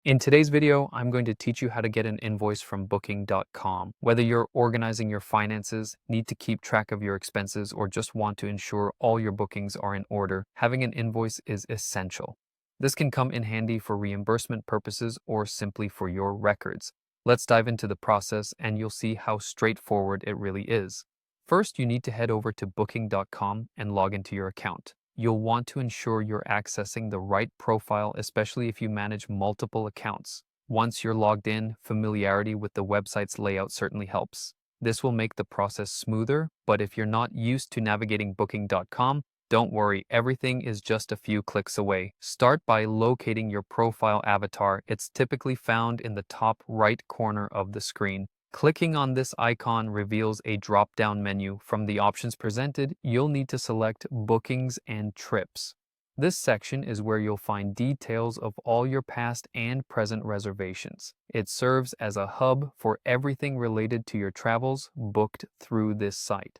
In today's video, I'm going to teach you how to get an invoice from Booking.com. Whether you're organizing your finances, need to keep track of your expenses, or just want to ensure all your bookings are in order, having an invoice is essential. This can come in handy for reimbursement purposes or simply for your records. Let's dive into the process and you'll see how straightforward it really is. First, you need to head over to Booking.com and log into your account. You'll want to ensure you're accessing the right profile, especially if you manage multiple accounts. Once you're logged in, familiarity with the website's layout certainly helps. This will make the process smoother, but if you're not used to navigating Booking.com, don't worry, everything is just a few clicks away. Start by locating your profile avatar. It's typically found in the top right corner of the screen. Clicking on this icon reveals a drop-down menu. From the options presented, you'll need to select Bookings and Trips. This section is where you'll find details of all your past and present reservations. It serves as a hub for everything related to your travels booked through this site.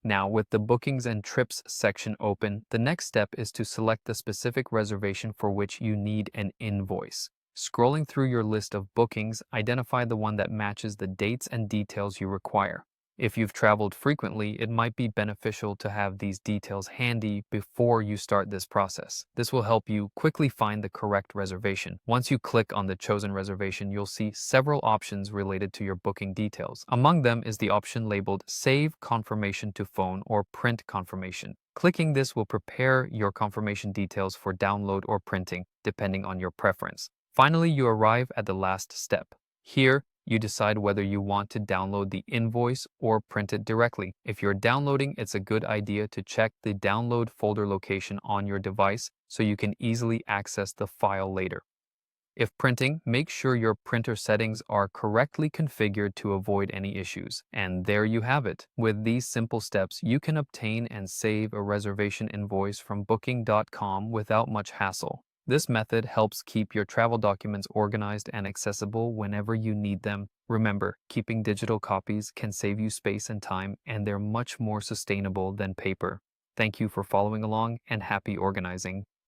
Now, with the Bookings and Trips section open, the next step is to select the specific reservation for which you need an invoice. Scrolling through your list of bookings, identify the one that matches the dates and details you require. If you've traveled frequently, it might be beneficial to have these details handy before you start this process. This will help you quickly find the correct reservation. Once you click on the chosen reservation, you'll see several options related to your booking details. Among them is the option labeled Save Confirmation to Phone or Print Confirmation. Clicking this will prepare your confirmation details for download or printing, depending on your preference. Finally, you arrive at the last step. Here, you decide whether you want to download the invoice or print it directly. If you're downloading, it's a good idea to check the download folder location on your device so you can easily access the file later. If printing, make sure your printer settings are correctly configured to avoid any issues. And there you have it. With these simple steps, you can obtain and save a reservation invoice from Booking.com without much hassle. This method helps keep your travel documents organized and accessible whenever you need them. Remember, keeping digital copies can save you space and time, and they're much more sustainable than paper. Thank you for following along, and happy organizing.